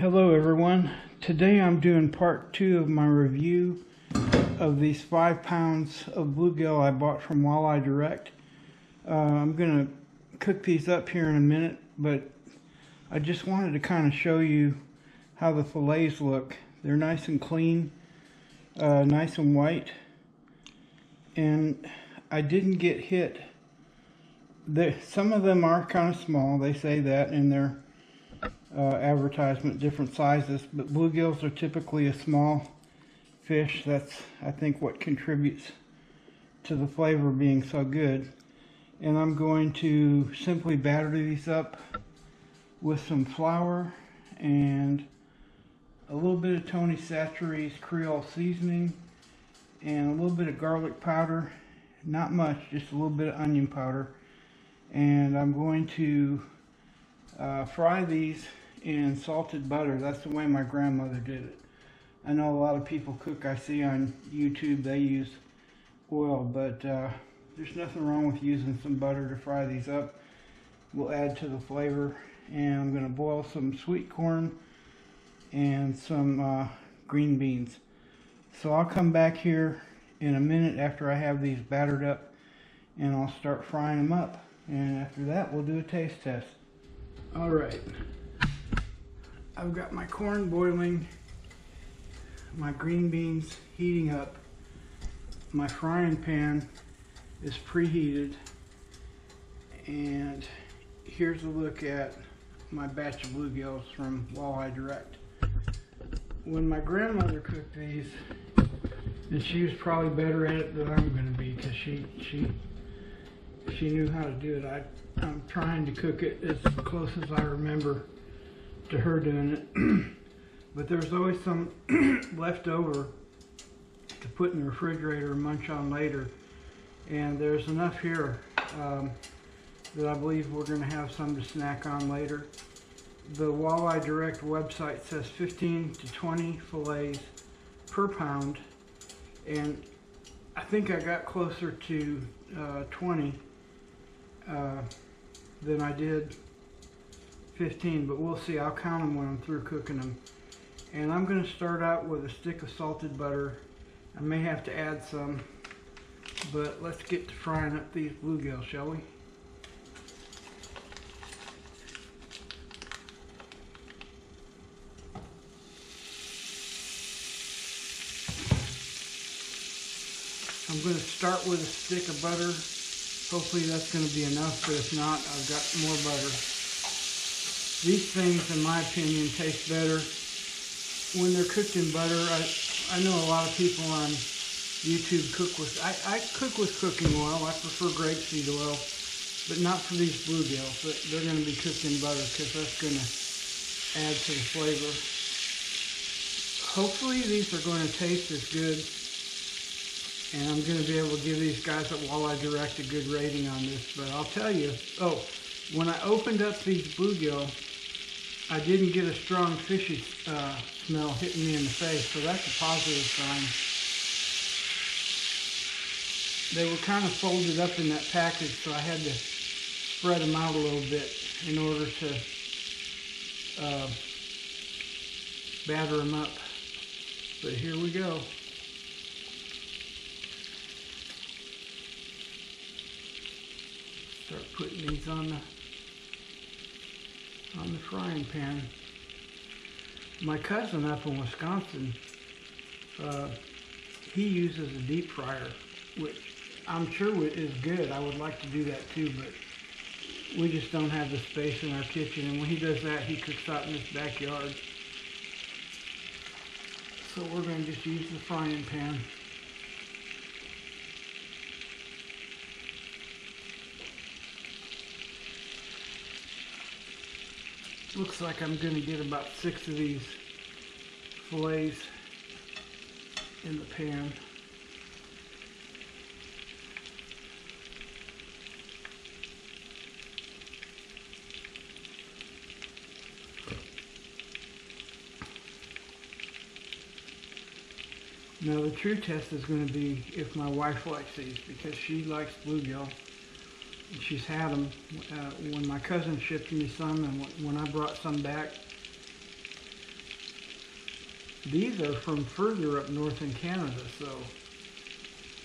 Hello everyone. Today I'm doing part 2 of my review of these 5 pounds of bluegill I bought from Walleye Direct. I'm going to cook these up here in a minute, but I just wanted to kind of show you how the fillets look. They're nice and clean, nice and white, and I didn't get hit. Some of them are kind of small, they say that in their advertisement, different sizes, but bluegills are typically a small fish. That's, I think, what contributes to the flavor being so good. And I'm going to simply batter these up with some flour and a little bit of Tony Chachere's Creole seasoning and a little bit of garlic powder, not much, just a little bit of onion powder. And I'm going to fry these in salted butter. That's the way my grandmother did it. I know a lot of people cook, I see on YouTube, they use oil, but there's nothing wrong with using some butter to fry these up. We'll add to the flavor, and I'm going to boil some sweet corn and some green beans. So I'll come back here in a minute after I have these battered up, and I'll start frying them up. And after that, we'll do a taste test. Alright, I've got my corn boiling, my green beans heating up, my frying pan is preheated, and here's a look at my batch of bluegills from Walleye Direct. When my grandmother cooked these, and she was probably better at it than I'm going to be, because she knew how to do it. I'm trying to cook it as close as I remember to her doing it. But there's always some left over to put in the refrigerator and munch on later. And there's enough here that I believe we're going to have some to snack on later. The Walleye Direct website says 15 to 20 fillets per pound. And I think I got closer to 20 than I did 15, but we'll see. I'll count them when I'm through cooking them. And I'm going to start out with a stick of salted butter. I may have to add some, but let's get to frying up these bluegills, shall we? I'm going to start with a stick of butter. Hopefully that's going to be enough, but if not, I've got more butter. These things, in my opinion, taste better when they're cooked in butter. I know a lot of people on YouTube cook with, I cook with cooking oil. I prefer grapeseed oil, but not for these bluegills. They're going to be cooked in butter because that's going to add to the flavor. Hopefully these are going to taste as good. And I'm going to be able to give these guys at Walleye Direct a good rating on this. But I'll tell you, when I opened up these bluegill, I didn't get a strong fishy smell hitting me in the face. So that's a positive sign. They were kind of folded up in that package, so I had to spread them out a little bit in order to batter them up. But here we go. Start putting these on the frying pan. My cousin up in Wisconsin, he uses a deep fryer, which I'm sure is good. I would like to do that too, but we just don't have the space in our kitchen. And when he does that, he cooks out in his backyard. So we're going to just use the frying pan. Looks like I'm going to get about 6 of these fillets in the pan. Now the true test is going to be if my wife likes these, because she likes bluegill. She's had them. When my cousin shipped me some, and when I brought some back, these are from further up north in Canada, so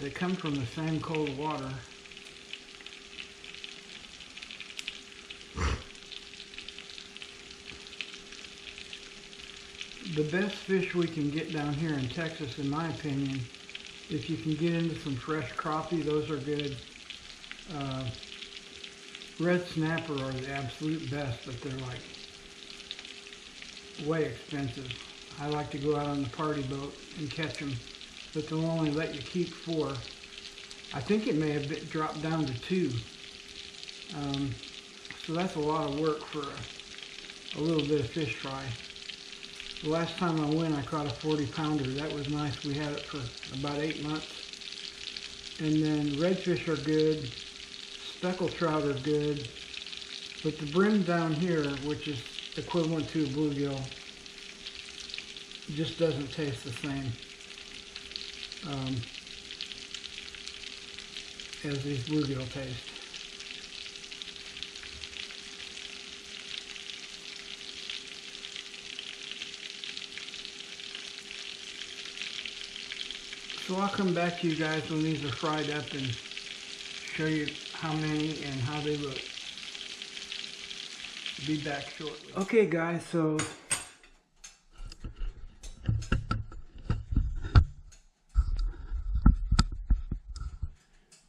they come from the same cold water. The best fish we can get down here in Texas, in my opinion, if you can get into some fresh crappie, those are good. Red snapper are the absolute best, but they're like way expensive. I like to go out on the party boat and catch them, but they'll only let you keep 4. I think it may have dropped down to 2. So that's a lot of work for a little bit of fish fry. The last time I went, I caught a 40-pounder. That was nice. We had it for about 8 months. And then redfish are good. Speckled trout are good. But the brim down here, which is equivalent to a bluegill, just doesn't taste the same as these bluegill taste. So I'll come back to you guys when these are fried up and show you how many and how they look. Be back shortly. Okay guys, so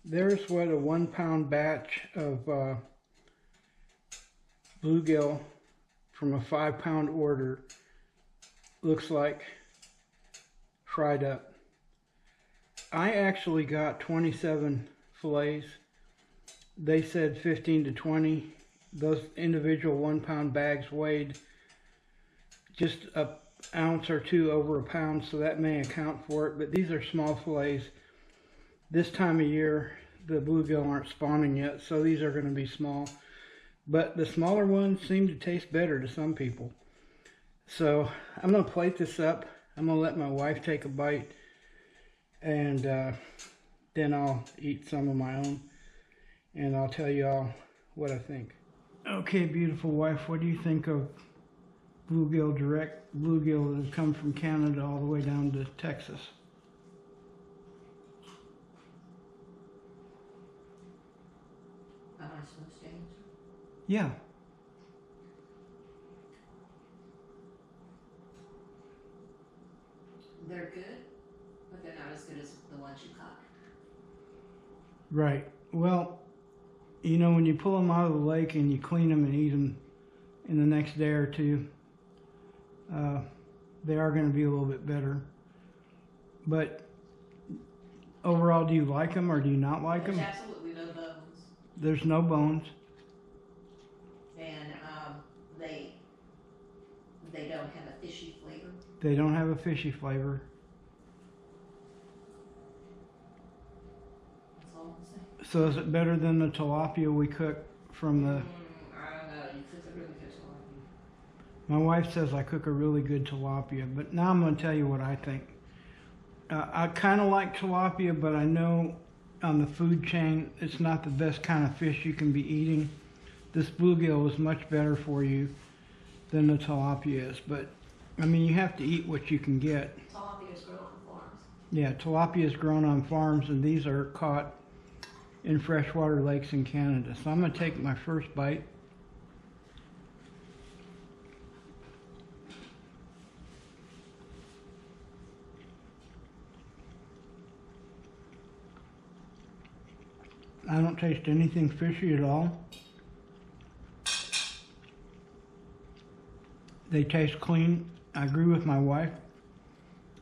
there's what a 1-pound batch of bluegill from a 5-pound order looks like fried up. I actually got 27 fillets. They said 15 to 20. Those individual 1-pound bags weighed just an ounce or 2 over a pound, so that may account for it. But these are small fillets. This time of year, the bluegill aren't spawning yet, so these are going to be small. But the smaller ones seem to taste better to some people. So I'm going to plate this up. I'm going to let my wife take a bite, and then I'll eat some of my own, and I'll tell you all what I think. Okay, beautiful wife, what do you think of Bluegill Direc bluegill that have come from Canada all the way down to Texas? Am I supposed to answer? Yeah. They're good, but they're not as good as the ones you caught. Right. Well, you know, when you pull them out of the lake and you clean them and eat them in the next day or two, they are going to be a little bit better. But overall, do you like them or do you not like them? There's absolutely no bones. There's no bones. And they don't have a fishy flavor. They don't have a fishy flavor. That's all I'm saying. So is it better than the tilapia we cook from the... I don't know. You cook a really good tilapia. My wife says I cook a really good tilapia, but now I'm going to tell you what I think. I kind of like tilapia, but I know on the food chain it's not the best kind of fish you can be eating. This bluegill is much better for you than the tilapia is, but I mean, you have to eat what you can get. Tilapia is grown on farms. Yeah, tilapia is grown on farms, and these are caught in freshwater lakes in Canada. So I'm going to take my first bite. I don't taste anything fishy at all. They taste clean. I agree with my wife.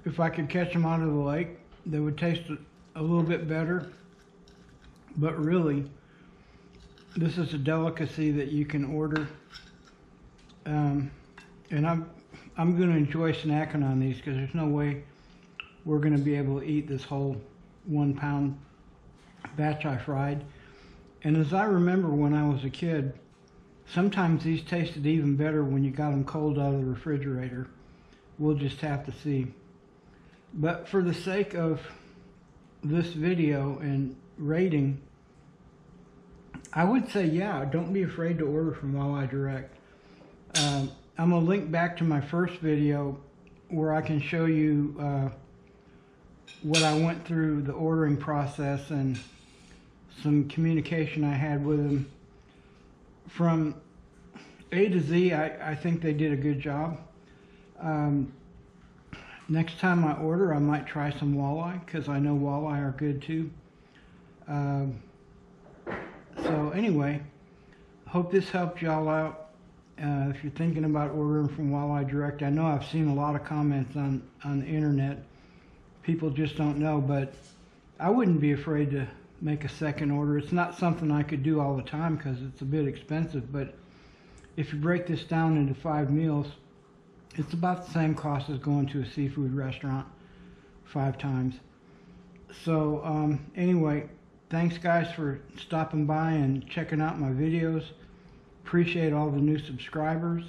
If I could catch them out of the lake, they would taste a little bit better. But really, this is a delicacy that you can order. And I'm going to enjoy snacking on these because there's no way we're going to be able to eat this whole 1-pound batch I fried. And as I remember when I was a kid, sometimes these tasted even better when you got them cold out of the refrigerator. We'll just have to see. But for the sake of this video and rating, I would say, yeah, don't be afraid to order from Walleye Direct. I'm going to link back to my first video where I can show you what I went through the ordering process and some communication I had with them. From A to Z, I think they did a good job. Next time I order, I might try some walleye, because I know walleye are good too. So anyway, hope this helped y'all out. If you're thinking about ordering from Walleye Direct, I know I've seen a lot of comments on the internet. People just don't know, but I wouldn't be afraid to make a second order. It's not something I could do all the time because it's a bit expensive, but if you break this down into 5 meals, it's about the same cost as going to a seafood restaurant 5 times. So anyway, thanks guys for stopping by and checking out my videos. Appreciate all the new subscribers.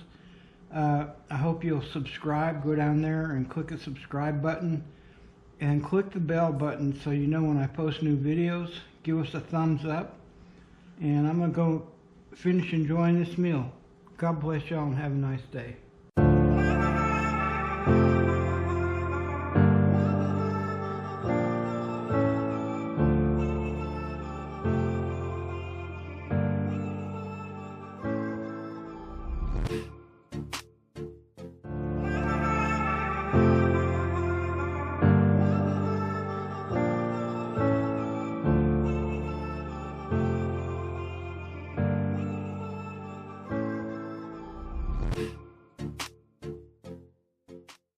I hope you'll subscribe. Go down there and click the subscribe button and click the bell button so you know when I post new videos. Give us a thumbs up, and I'm gonna go finish enjoying this meal. God bless y'all and have a nice day.